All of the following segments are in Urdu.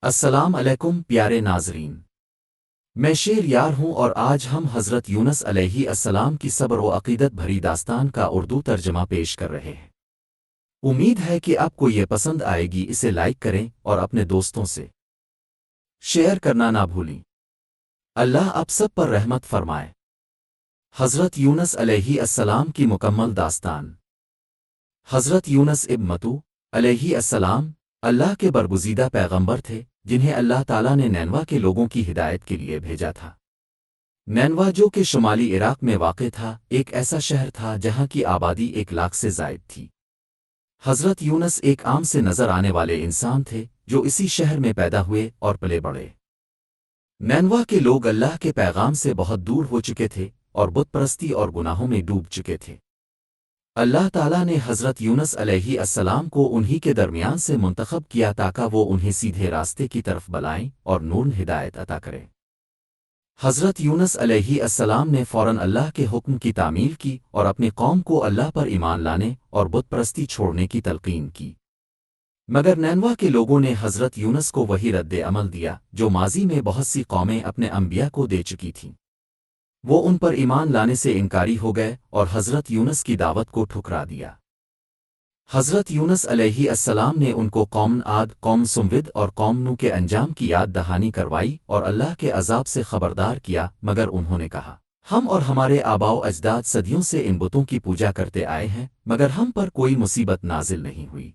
السلام علیکم پیارے ناظرین، میں شیر یار ہوں اور آج ہم حضرت یونس علیہ السلام کی صبر و عقیدت بھری داستان کا اردو ترجمہ پیش کر رہے ہیں۔ امید ہے کہ آپ کو یہ پسند آئے گی، اسے لائک کریں اور اپنے دوستوں سے شیئر کرنا نہ بھولیں۔ اللہ آپ سب پر رحمت فرمائے۔ حضرت یونس علیہ السلام کی مکمل داستان۔ حضرت یونس ابن متو علیہ السلام اللہ کے برگزیدہ پیغمبر تھے، جنہیں اللہ تعالیٰ نے نینوا کے لوگوں کی ہدایت کے لیے بھیجا تھا۔ نینوا جو کہ شمالی عراق میں واقع تھا، ایک ایسا شہر تھا جہاں کی آبادی 1 لاکھ سے زائد تھی۔ حضرت یونس ایک عام سے نظر آنے والے انسان تھے جو اسی شہر میں پیدا ہوئے اور پلے بڑھے۔ نینوا کے لوگ اللہ کے پیغام سے بہت دور ہو چکے تھے اور بت پرستی اور گناہوں میں ڈوب چکے تھے۔ اللہ تعالیٰ نے حضرت یونس علیہ السلام کو انہی کے درمیان سے منتخب کیا تاکہ وہ انہیں سیدھے راستے کی طرف بلائیں اور نور ہدایت عطا کریں۔ حضرت یونس علیہ السلام نے فوراً اللہ کے حکم کی تعمیل کی اور اپنی قوم کو اللہ پر ایمان لانے اور بت پرستی چھوڑنے کی تلقین کی۔ مگر نینوا کے لوگوں نے حضرت یونس کو وہی رد عمل دیا جو ماضی میں بہت سی قومیں اپنے انبیاء کو دے چکی تھیں۔ وہ ان پر ایمان لانے سے انکاری ہو گئے اور حضرت یونس کی دعوت کو ٹھکرا دیا۔ حضرت یونس علیہ السلام نے ان کو قوم عاد، قوم سمود اور قوم نو کے انجام کی یاد دہانی کروائی اور اللہ کے عذاب سے خبردار کیا، مگر انہوں نے کہا، ہم اور ہمارے آباء و اجداد صدیوں سے ان بتوں کی پوجا کرتے آئے ہیں، مگر ہم پر کوئی مصیبت نازل نہیں ہوئی۔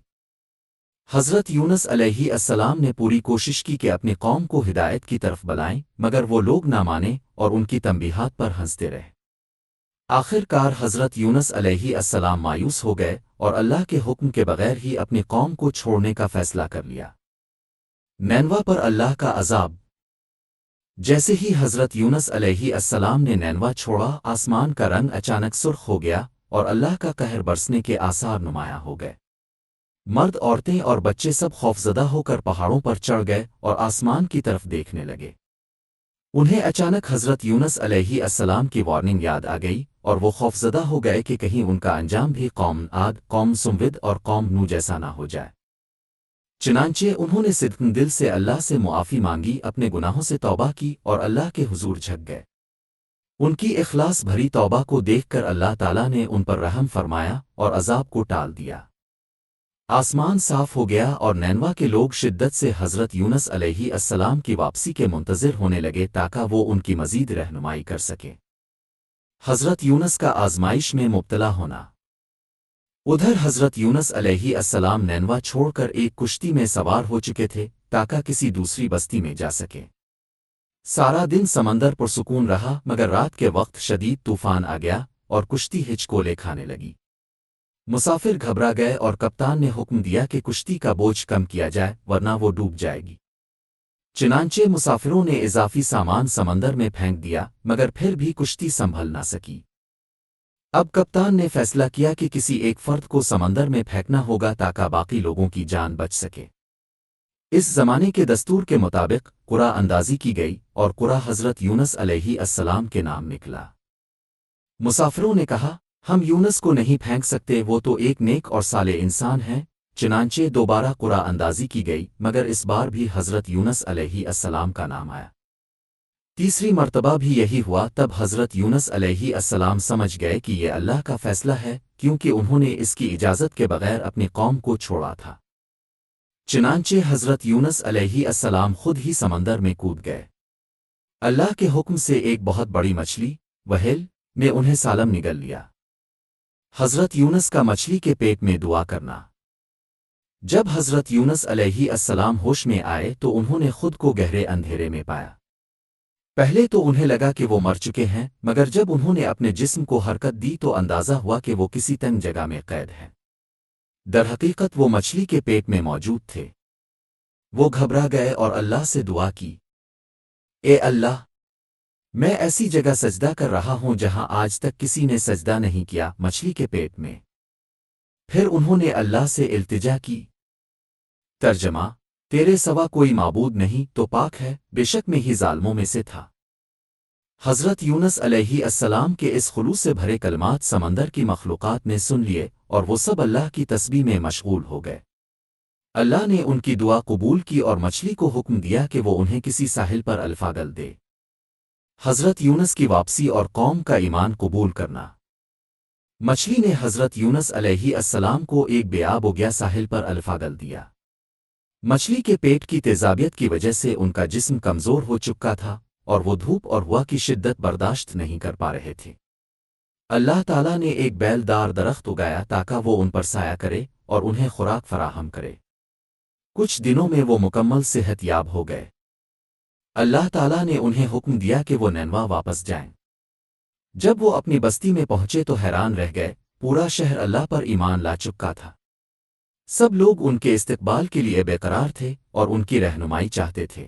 حضرت یونس علیہ السلام نے پوری کوشش کی کہ اپنی قوم کو ہدایت کی طرف بلائیں، مگر وہ لوگ نہ مانے اور ان کی تنبیہات پر ہنستے رہے۔ آخر کار حضرت یونس علیہ السلام مایوس ہو گئے اور اللہ کے حکم کے بغیر ہی اپنی قوم کو چھوڑنے کا فیصلہ کر لیا۔ نینوا پر اللہ کا عذاب۔ جیسے ہی حضرت یونس علیہ السلام نے نینوا چھوڑا، آسمان کا رنگ اچانک سرخ ہو گیا اور اللہ کا قہر برسنے کے آثار نمایاں ہو گئے۔ مرد، عورتیں اور بچے سب خوفزدہ ہو کر پہاڑوں پر چڑھ گئے اور آسمان کی طرف دیکھنے لگے۔ انہیں اچانک حضرت یونس علیہ السلام کی وارننگ یاد آ گئی اور وہ خوفزدہ ہو گئے کہ کہیں ان کا انجام بھی قوم عاد، قوم سمود اور قوم نو جیسا نہ ہو جائے۔ چنانچہ انہوں نے صدق دل سے اللہ سے معافی مانگی، اپنے گناہوں سے توبہ کی اور اللہ کے حضور جھک گئے۔ ان کی اخلاص بھری توبہ کو دیکھ کر اللہ تعالیٰ نے ان پر رحم فرمایا اور عذاب کو ٹال دیا۔ آسمان صاف ہو گیا اور نینوا کے لوگ شدت سے حضرت یونس علیہ السلام کی واپسی کے منتظر ہونے لگے تاکہ وہ ان کی مزید رہنمائی کر سکے۔ حضرت یونس کا آزمائش میں مبتلا ہونا۔ ادھر حضرت یونس علیہ السلام نینوا چھوڑ کر ایک کشتی میں سوار ہو چکے تھے تاکہ کسی دوسری بستی میں جا سکے۔ سارا دن سمندر پرسکون رہا، مگر رات کے وقت شدید طوفان آ گیا اور کشتی ہچکولے کھانے لگی۔ مسافر گھبرا گئے اور کپتان نے حکم دیا کہ کشتی کا بوجھ کم کیا جائے ورنہ وہ ڈوب جائے گی۔ چنانچہ مسافروں نے اضافی سامان سمندر میں پھینک دیا، مگر پھر بھی کشتی سنبھل نہ سکی۔ اب کپتان نے فیصلہ کیا کہ کسی ایک فرد کو سمندر میں پھینکنا ہوگا تاکہ باقی لوگوں کی جان بچ سکے۔ اس زمانے کے دستور کے مطابق قرعہ اندازی کی گئی اور قرعہ حضرت یونس علیہ السلام کے نام نکلا۔ مسافروں نے کہا، ہم یونس کو نہیں پھینک سکتے، وہ تو ایک نیک اور صالح انسان ہیں۔ چنانچہ دوبارہ قرعہ اندازی کی گئی، مگر اس بار بھی حضرت یونس علیہ السلام کا نام آیا۔ تیسری مرتبہ بھی یہی ہوا، تب حضرت یونس علیہ السلام سمجھ گئے کہ یہ اللہ کا فیصلہ ہے، کیونکہ انہوں نے اس کی اجازت کے بغیر اپنی قوم کو چھوڑا تھا۔ چنانچہ حضرت یونس علیہ السلام خود ہی سمندر میں کود گئے۔ اللہ کے حکم سے ایک بہت بڑی مچھلی وہیل نے انہیں سالم نگل لیا۔ حضرت یونس کا مچھلی کے پیٹ میں دعا کرنا۔ جب حضرت یونس علیہ السلام ہوش میں آئے تو انہوں نے خود کو گہرے اندھیرے میں پایا۔ پہلے تو انہیں لگا کہ وہ مر چکے ہیں، مگر جب انہوں نے اپنے جسم کو حرکت دی تو اندازہ ہوا کہ وہ کسی تنگ جگہ میں قید ہیں۔ درحقیقت وہ مچھلی کے پیٹ میں موجود تھے۔ وہ گھبرا گئے اور اللہ سے دعا کی، اے اللہ، میں ایسی جگہ سجدہ کر رہا ہوں جہاں آج تک کسی نے سجدہ نہیں کیا، مچھلی کے پیٹ میں۔ پھر انہوں نے اللہ سے التجا کی۔ ترجمہ: تیرے سوا کوئی معبود نہیں تو پاک ہے، بے شک میں ہی ظالموں میں سے تھا۔ حضرت یونس علیہ السلام کے اس خلوص سے بھرے کلمات سمندر کی مخلوقات نے سن لیے اور وہ سب اللہ کی تسبیح میں مشغول ہو گئے۔ اللہ نے ان کی دعا قبول کی اور مچھلی کو حکم دیا کہ وہ انہیں کسی ساحل پر الفاگل دے۔ حضرت یونس کی واپسی اور قوم کا ایمان قبول کرنا۔ مچھلی نے حضرت یونس علیہ السلام کو ایک بے آب و گیا ساحل پر الفاگل دیا۔ مچھلی کے پیٹ کی تیزابیت کی وجہ سے ان کا جسم کمزور ہو چکا تھا اور وہ دھوپ اور ہوا کی شدت برداشت نہیں کر پا رہے تھے۔ اللہ تعالیٰ نے ایک بیل دار درخت اگایا تاکہ وہ ان پر سایہ کرے اور انہیں خوراک فراہم کرے۔ کچھ دنوں میں وہ مکمل صحت یاب ہو گئے۔ اللہ تعالیٰ نے انہیں حکم دیا کہ وہ نینوا واپس جائیں۔ جب وہ اپنی بستی میں پہنچے تو حیران رہ گئے، پورا شہر اللہ پر ایمان لا چکا تھا۔ سب لوگ ان کے استقبال کے لیے بے قرار تھے اور ان کی رہنمائی چاہتے تھے۔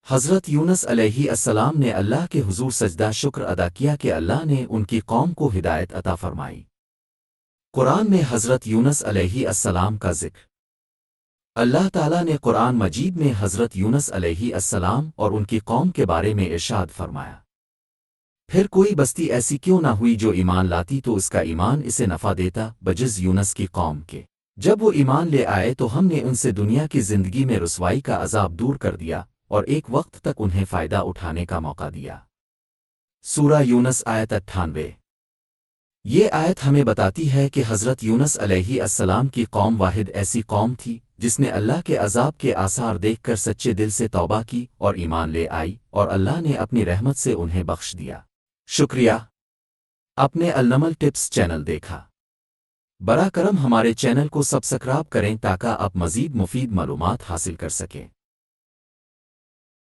حضرت یونس علیہ السلام نے اللہ کے حضور سجدہ شکر ادا کیا کہ اللہ نے ان کی قوم کو ہدایت عطا فرمائی۔ قرآن میں حضرت یونس علیہ السلام کا ذکر۔ اللہ تعالیٰ نے قرآن مجید میں حضرت یونس علیہ السلام اور ان کی قوم کے بارے میں ارشاد فرمایا۔ پھر کوئی بستی ایسی کیوں نہ ہوئی جو ایمان لاتی تو اس کا ایمان اسے نفع دیتا بجز یونس کی قوم کے۔ جب وہ ایمان لے آئے تو ہم نے ان سے دنیا کی زندگی میں رسوائی کا عذاب دور کر دیا اور ایک وقت تک انہیں فائدہ اٹھانے کا موقع دیا۔ سورہ یونس آیت 98۔ یہ آیت ہمیں بتاتی ہے کہ حضرت یونس علیہ السلام کی قوم واحد ایسی قوم تھی جس نے اللہ کے عذاب کے آثار دیکھ کر سچے دل سے توبہ کی اور ایمان لے آئی اور اللہ نے اپنی رحمت سے انہیں بخش دیا۔ شکریہ! اپنے النمل ٹپس چینل دیکھا۔ براہ کرم ہمارے چینل کو سبسکرائب کریں تاکہ آپ مزید مفید معلومات حاصل کر سکیں۔